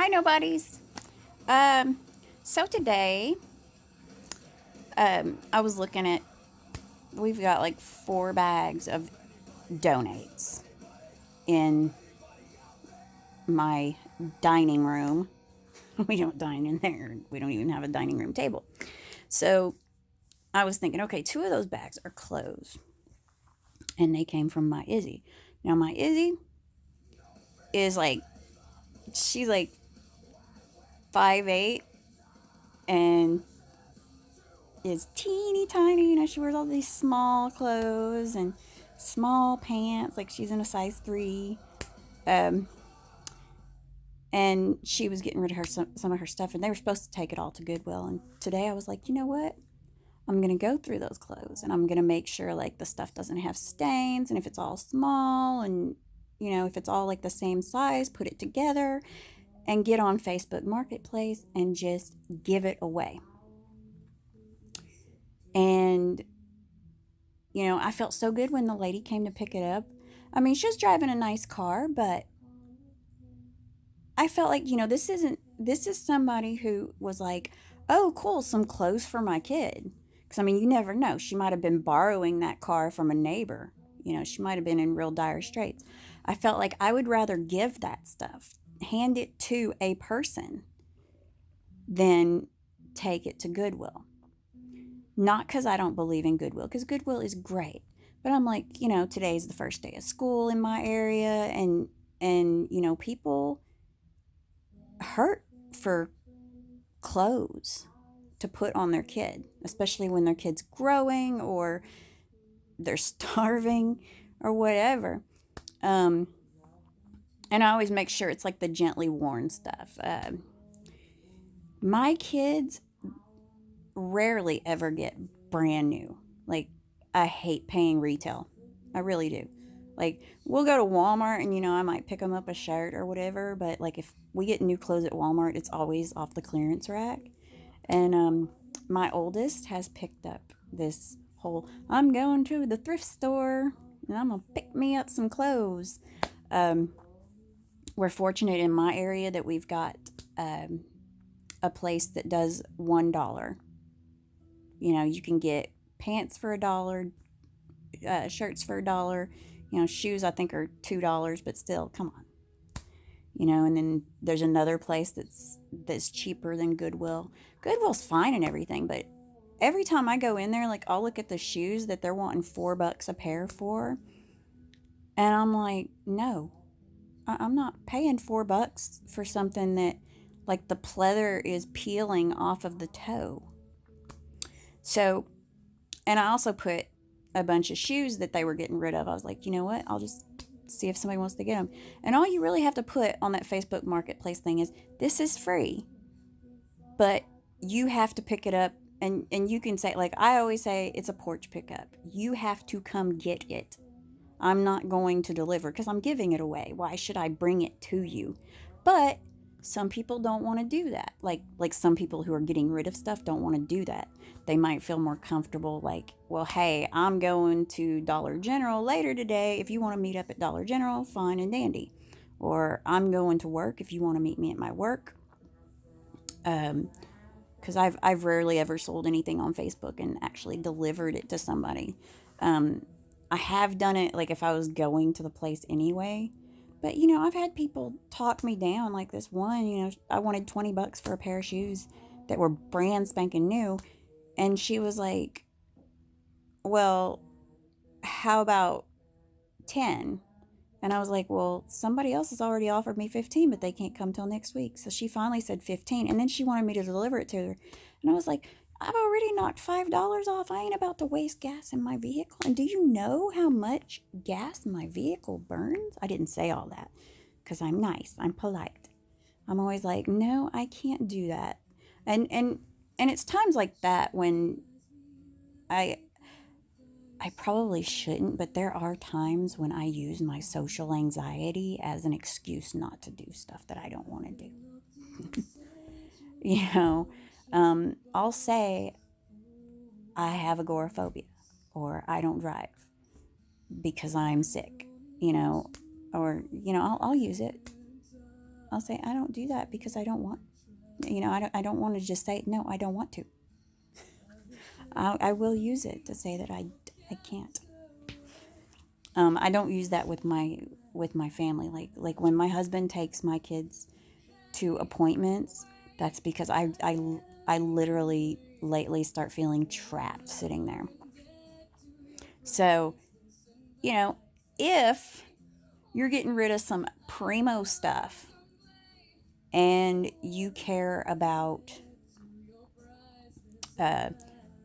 nobodies. Um, so today, I was looking at. We've got like 4 bags of donates in my dining room. We don't dine in there. We don't even have a dining room table. So I was thinking, okay, 2 of those bags are clothes, and they came from my Izzy. Now my Izzy is like, she's like 5'8" and is teeny tiny. She wears all these small clothes and small pants, like she's in a size 3. Um, and she was getting rid of some of her stuff, and they were supposed to take it all to Goodwill. And today I was like, you know what? I'm going to go through those clothes, and I'm going to make sure like the stuff doesn't have stains, and if it's all small, and if it's all like the same size, put it together and get on Facebook Marketplace and just give it away. And I felt so good when the lady came to pick it up. I mean, she was driving a nice car, but I felt like, this is somebody who was like, oh, cool, some clothes for my kid. Because, I mean, you never know. She might have been borrowing that car from a neighbor. She might have been in real dire straits. I felt like I would rather give that stuff, hand it to a person, than take it to Goodwill. Not because I don't believe in Goodwill, because Goodwill is great. But I'm like, today's the first day of school in my area, and people hurt for clothes to put on their kid, especially when their kid's growing or they're starving or whatever. Um, and I always make sure it's like the gently worn stuff. My kids rarely ever get brand new. Like, I hate paying retail. I really do. Like, we'll go to Walmart and, I might pick them up a shirt or whatever, but like if we get new clothes at Walmart, it's always off the clearance rack. And my oldest has picked up this whole, I'm going to the thrift store and I'm going to pick me up some clothes. Um, we're fortunate in my area that we've got a place that does $1. You can get pants for $1, shirts for $1. Shoes I think are $2, but still, come on. And then there's another place that's cheaper than Goodwill. Goodwill's fine and everything, but every time I go in there, like, I'll look at the shoes that they're wanting $4 a pair for, and I'm like, no, I'm not paying $4 for something that, like, the pleather is peeling off of the toe. So, and I also put a bunch of shoes that they were getting rid of. I was like, you know what? I'll just see if somebody wants to get them. And all you really have to put on that Facebook Marketplace thing is, this is free, but you have to pick it up. And you can say, like I always say, it's a porch pickup. You have to come get it. I'm not going to deliver because I'm giving it away. Why should I bring it to you? But some people don't want to do that. Like some people who are getting rid of stuff don't want to do that. They might feel more comfortable like, well, hey, I'm going to Dollar General later today. If you want to meet up at Dollar General, fine and dandy. Or I'm going to work if you want to meet me at my work. Because I've rarely ever sold anything on Facebook and actually delivered it to somebody. I have done it like if I was going to the place anyway. But I've had people talk me down, like this one, I wanted $20 for a pair of shoes that were brand spanking new. And she was like, well, how about 10? And I was like, well, somebody else has already offered me 15, but they can't come till next week. So she finally said 15. And then she wanted me to deliver it to her. And I was like, I've already knocked $5 off. I ain't about to waste gas in my vehicle. And do you know how much gas my vehicle burns? I didn't say all that because I'm nice. I'm polite. I'm always like, no, I can't do that. And it's times like that when I I probably shouldn't, but there are times when I use my social anxiety as an excuse not to do stuff that I don't want to do. you know, I'll say I have agoraphobia or I don't drive because I'm sick, or, I'll use it. I'll say, I don't do that because I don't want, I don't want to just say, no, I don't want to. I will use it to say that I can't. I don't use that with my family. Like when my husband takes my kids to appointments, that's because I literally lately start feeling trapped sitting there. So, you know, if you're getting rid of some primo stuff and you care about uh,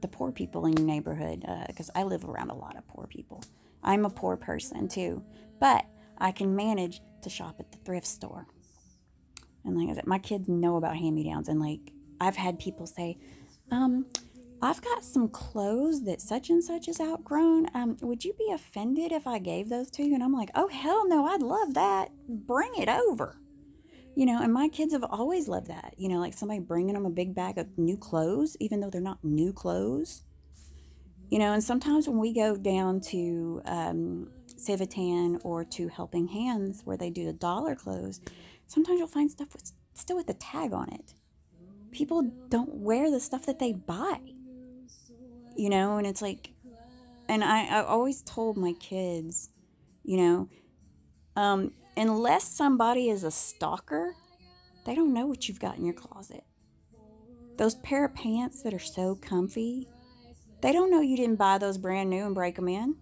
the poor people in your neighborhood, because I live around a lot of poor people. I'm a poor person too, but I can manage to shop at the thrift store. And like I said, my kids know about hand me downs. And like, I've had people say, um, I've got some clothes that such and such is outgrown. Would you be offended if I gave those to you? And I'm like, oh, hell no, I'd love that. Bring it over. And my kids have always loved that. Like somebody bringing them a big bag of new clothes, even though they're not new clothes. And sometimes when we go down to Civitan or to Helping Hands where they do the dollar clothes, sometimes you'll find stuff still with the tag on it. People don't wear the stuff that they buy, and it's like, and I always told my kids, you know, unless somebody is a stalker, they don't know what you've got in your closet. Those pair of pants that are so comfy, they don't know you didn't buy those brand new and break them in.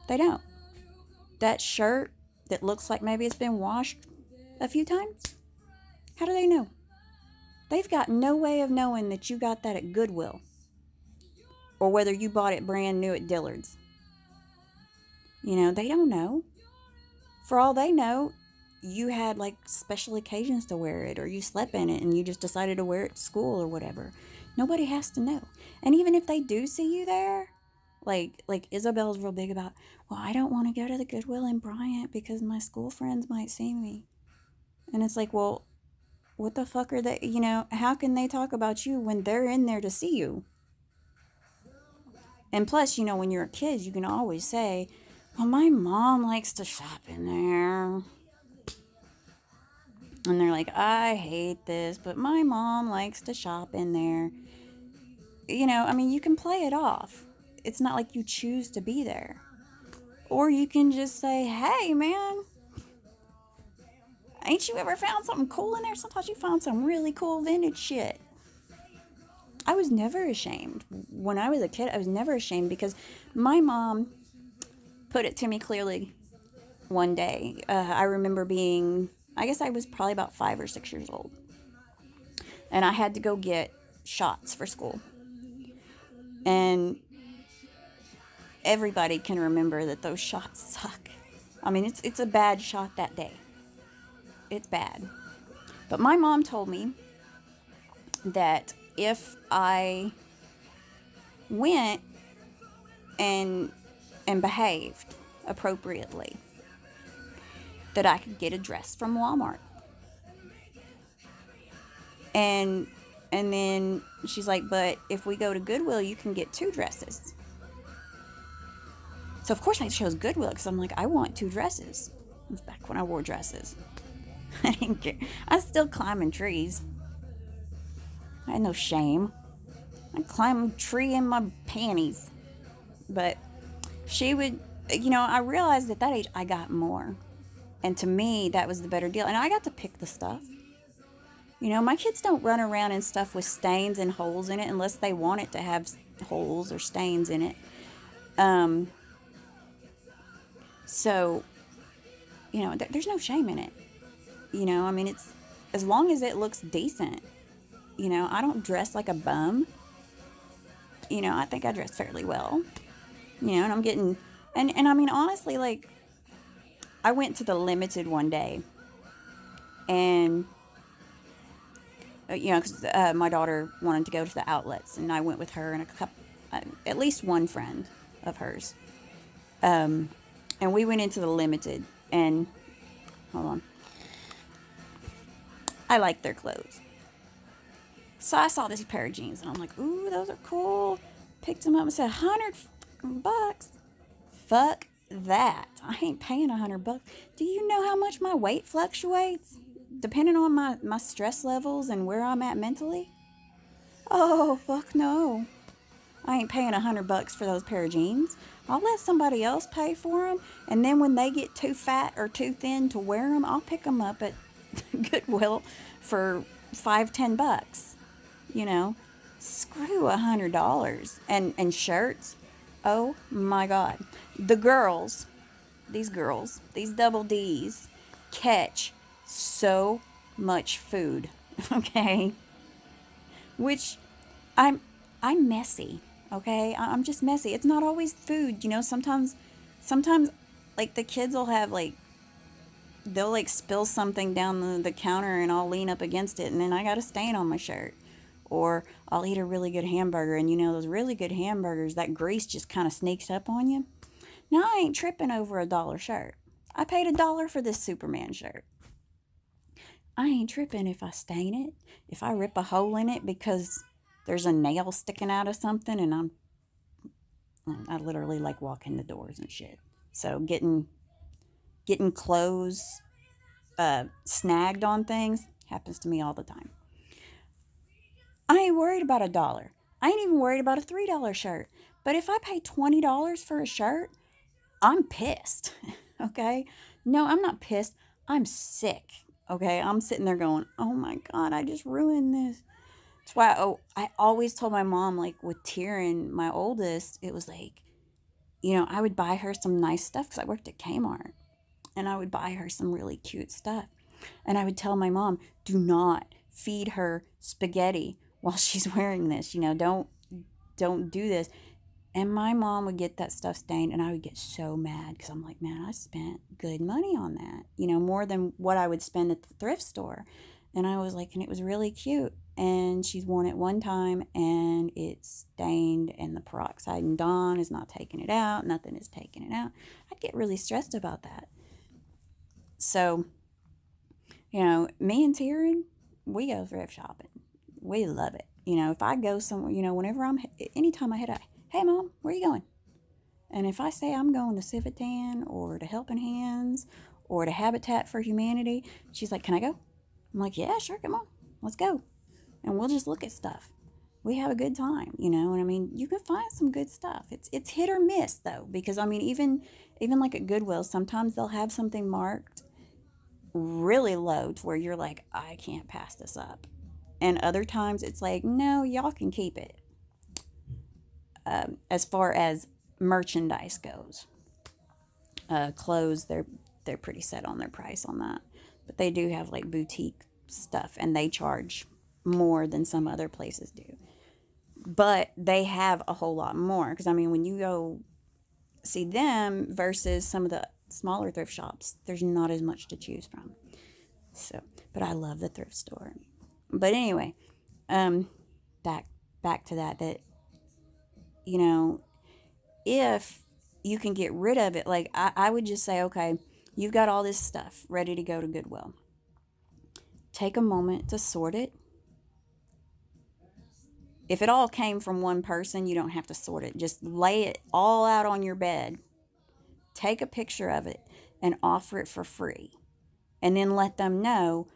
They don't. That shirt that looks like maybe it's been washed a few times, how do they know? They've got no way of knowing that you got that at Goodwill or whether you bought it brand new at Dillard's. They don't know. For all they know, you had like special occasions to wear it or you slept in it and you just decided to wear it to school or whatever. Nobody has to know. And even if they do see you there, like Isabel's real big about, well, I don't want to go to the Goodwill in Bryant because my school friends might see me. And it's like, well, what the fuck are they, how can they talk about you when they're in there to see you? And plus, when you're a kid, you can always say, well, my mom likes to shop in there. And they're like, I hate this, but my mom likes to shop in there. You can play it off. It's not like you choose to be there. Or you can just say, hey, man, ain't you ever found something cool in there? Sometimes you find some really cool vintage shit. I was never ashamed. When I was a kid, I was never ashamed because my mom put it to me clearly one day. I remember I guess I was probably about 5 or 6 years old. And I had to go get shots for school. And everybody can remember that those shots suck. It's a bad shot that day. It's bad. But my mom told me that if I went and behaved appropriately, that I could get a dress from Walmart. And then she's like, but if we go to Goodwill, you can get 2 dresses. So of course I chose Goodwill because I'm like, I want 2 dresses. It was back when I wore dresses. I didn't care. I was still climbing trees. I had no shame. I climbed a tree in my panties. But she would, I realized at that age I got more. And to me, that was the better deal. And I got to pick the stuff. My kids don't run around in stuff with stains and holes in it unless they want it to have holes or stains in it. So, there's no shame in it. It's as long as it looks decent. I don't dress like a bum. I think I dress fairly well. And I'm getting, and honestly, like, I went to the Limited one day and, because my daughter wanted to go to the outlets and I went with her and a couple, at least one friend of hers. And we went into the Limited and, hold on. I like their clothes. So I saw this pair of jeans and I'm like, ooh, those are cool. Picked them up and said, $100. Fuck that. I ain't paying $100. Do you know how much my weight fluctuates depending on my stress levels and where I'm at mentally? Oh, fuck no. I ain't paying $100 for those pair of jeans. I'll let somebody else pay for them, and then when they get too fat or too thin to wear them, I'll pick them up at Goodwill for $5-10. You know, screw $100 and shirts. Oh my God, the girls, these double D's, catch so much food. Okay, which I'm I'm messy. Okay, I'm just messy. It's not always food. Sometimes like the kids will have like they'll like spill something down the counter and I'll lean up against it and then I got a stain on my shirt. Or I'll eat a really good hamburger and those really good hamburgers, that grease just kind of sneaks up on you. Now I ain't tripping over $1 shirt. I paid $1 for this Superman shirt. I ain't tripping if I stain it, if I rip a hole in it because there's a nail sticking out of something and I literally like walking the doors and shit. So getting clothes snagged on things happens to me all the time. I ain't worried about $1. I ain't even worried about a $3 shirt. But if I pay $20 for a shirt, I'm pissed. Okay? No, I'm not pissed. I'm sick. Okay? I'm sitting there going, oh my God, I just ruined this. That's why I always told my mom, like with Tyrion, my oldest, it was like, I would buy her some nice stuff because I worked at Kmart and I would buy her some really cute stuff. And I would tell my mom, do not feed her spaghetti while she's wearing this. Don't do this. And my mom would get that stuff stained and I would get so mad because I'm like, man, I spent good money on that, more than what I would spend at the thrift store. And I was like, and it was really cute. And she's worn it one time and it's stained and the peroxide and Dawn is not taking it out. Nothing is taking it out. I'd get really stressed about that. So, me and Tyrion, we go thrift shopping. We love it. If I go somewhere, whenever anytime I hit out, hey mom, where are you going? And if I say I'm going to Civitan or to Helping Hands or to Habitat for Humanity, she's like, can I go? I'm like, yeah, sure, come on, let's go. And we'll just look at stuff. We have a good time, and I mean, you can find some good stuff. It's hit or miss though, because I mean, even like at Goodwill, sometimes they'll have something marked really low to where you're like, I can't pass this up. And other times it's like, no, y'all can keep it. As far as merchandise goes, clothes, they're pretty set on their price on that, but they do have like boutique stuff, and they charge more than some other places do. But they have a whole lot more because I mean, when you go see them versus some of the smaller thrift shops, there's not as much to choose from. So, but I love the thrift store. But anyway, um, back to that you know if you can get rid of it, like I would just say, okay, you've got all this stuff ready to go to Goodwill. Take a moment to sort it. If it all came from one person, you don't have to sort it. Just lay it all out on your bed. Take a picture of it and offer it for free. And then let them know,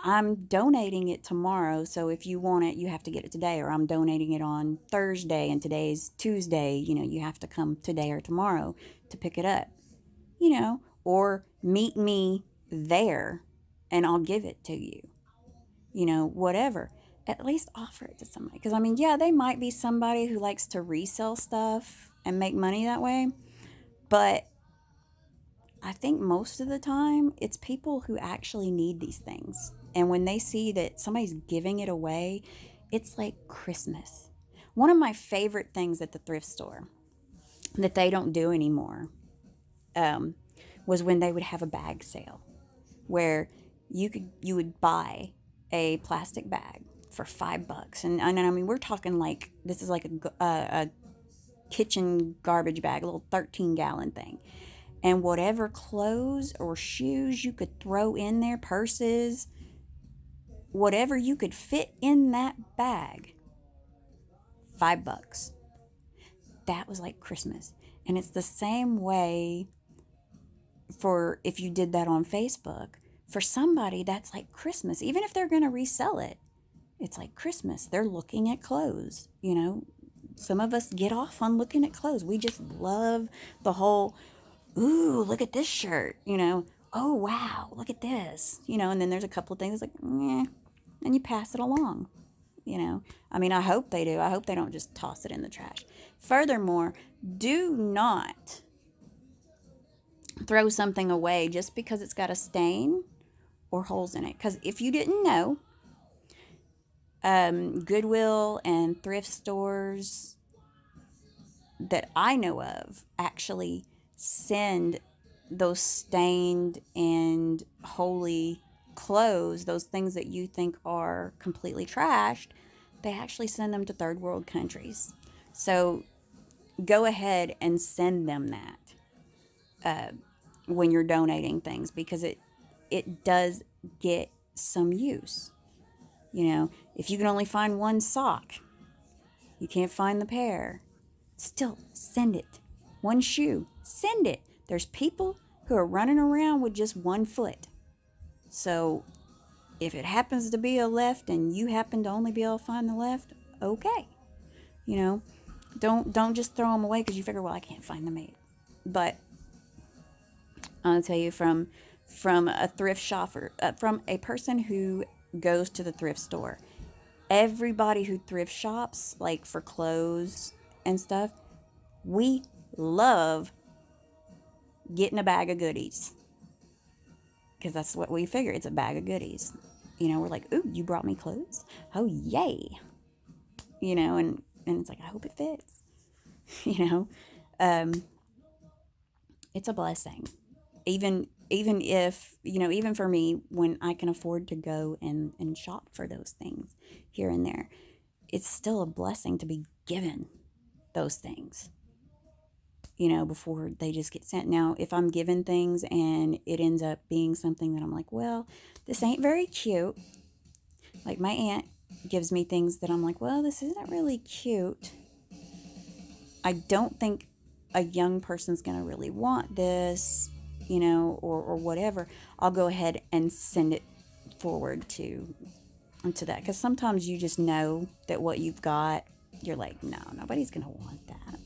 I'm donating it tomorrow. So if you want it, you have to get it today. Or I'm donating it on Thursday and today's Tuesday. You have to come today or tomorrow to pick it up. Or meet me there and I'll give it to you. Whatever. At least offer it to somebody. Because, I mean, yeah, they might be somebody who likes to resell stuff and make money that way. But I think most of the time it's people who actually need these things. And when they see that somebody's giving it away, it's like Christmas. One of my favorite things at the thrift store that they don't do anymore um, was when they would have a bag sale where you would buy a plastic bag for $5, and I mean we're talking like this is like a kitchen garbage bag, a little 13-gallon thing, and whatever clothes or shoes you could throw in there, purses, whatever you could fit in that bag, $5. That was like Christmas. And it's the same way for if you did that on Facebook. For somebody, that's like Christmas. Even if they're going to resell it, it's like Christmas. They're looking at clothes. Some of us get off on looking at clothes. We just love the whole, ooh, look at this shirt. Oh, wow, look at this. And then there's a couple of things like, and you pass it along. I hope they do. I hope they don't just toss it in the trash. Furthermore, do not throw something away just because it's got a stain or holes in it. Because if you didn't know, Goodwill and thrift stores that I know of actually send those stained and holy clothes, those things that you think are completely trashed, they actually send them to third world countries. So go ahead and send them that when you're donating things, because it does get some use. If you can only find one sock, you can't find the pair, still send it. One shoe, send it. There's people who are running around with just one foot. So if it happens to be a left and you happen to only be able to find the left, okay. Don't just throw them away because you figure, well, I can't find the mate. But I'll tell you, from a thrift shopper, from a person who goes to the thrift store, everybody who thrift shops, like for clothes and stuff, we love getting a bag of goodies, because that's what we figure. It's a bag of goodies. We're like, ooh, you brought me clothes? Oh, yay. And it's like, I hope it fits. um, it's a blessing. Even if, even for me, when I can afford to go and shop for those things here and there, it's still a blessing to be given those things, before they just get sent. Now, if I'm given things and it ends up being something that I'm like, well, this ain't very cute. Like my aunt gives me things that I'm like, well, this isn't really cute. I don't think a young person's going to really want this, or whatever. I'll go ahead and send it forward to that. Because sometimes you just know that what you've got, you're like, no, nobody's going to want that.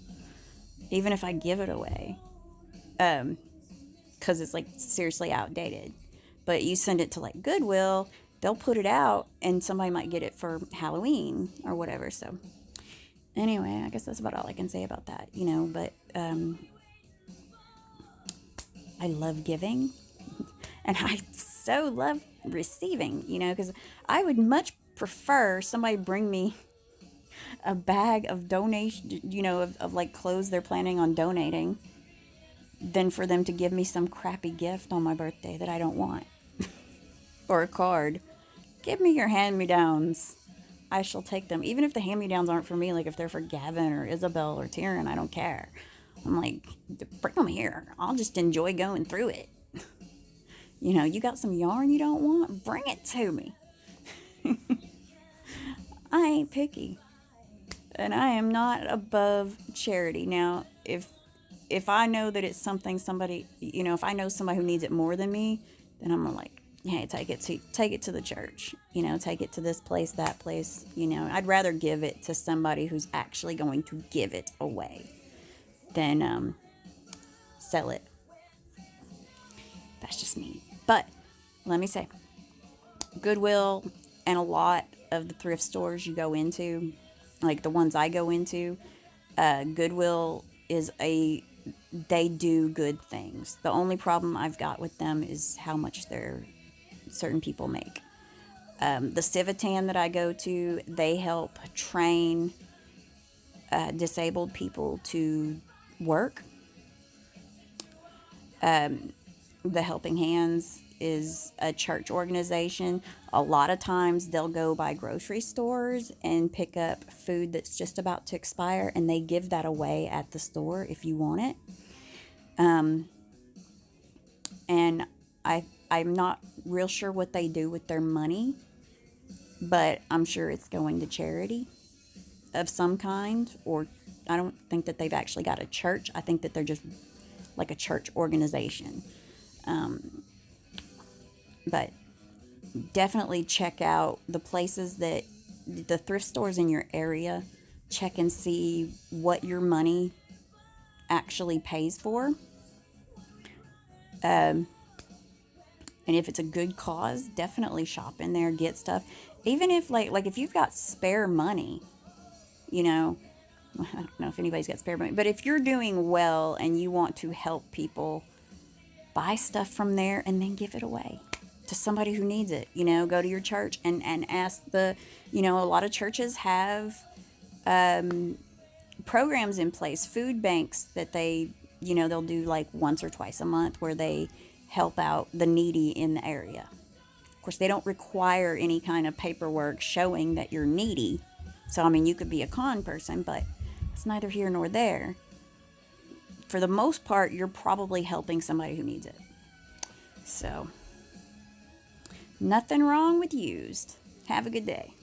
Even if I give it away. Because it's like seriously outdated. But you send it to like Goodwill, they'll put it out and somebody might get it for Halloween or whatever. So anyway, I guess that's about all I can say about that, but I love giving and I so love receiving, because I would much prefer somebody bring me a bag of donation, of like clothes they're planning on donating, than for them to give me some crappy gift on my birthday that I don't want. Or a card. Give me your hand-me-downs. I shall take them. Even if the hand-me-downs aren't for me, like if they're for Gavin or Isabel or Taryn, I don't care. I'm like, bring them here. I'll just enjoy going through it. You got some yarn you don't want? Bring it to me. I ain't picky. And I am not above charity. Now, if I know that it's something somebody, if I know somebody who needs it more than me, then I'm like, hey, take it to the church, take it to this place, that place, I'd rather give it to somebody who's actually going to give it away than sell it. That's just me. But let me say, Goodwill and a lot of the thrift stores you go into, like the ones I go into, Goodwill they do good things. The only problem I've got with them is how much certain people make. The Civitan that I go to, they help train disabled people to work. The Helping Hands is a church organization. A lot of times they'll go by grocery stores and pick up food that's just about to expire, and they give that away at the store if you want it. And I'm not real sure what they do with their money, but I'm sure it's going to charity of some kind, or I don't think that they've actually got a church. I think that they're just like a church organization. But definitely check out the places that the thrift stores in your area. Check and see what your money actually pays for. Um, and if it's a good cause, definitely shop in there, get stuff. Even if like if you've got spare money, you know, I don't know if anybody's got spare money, but if you're doing well and you want to help people, buy stuff from there and then give it away to somebody who needs it. You know, go to your church and ask a lot of churches have programs in place, food banks that they'll do like once or twice a month where they help out the needy in the area. Of course, they don't require any kind of paperwork showing that you're needy. So, I mean, you could be a con person, but it's neither here nor there. For the most part, you're probably helping somebody who needs it. So, nothing wrong with used. Have a good day.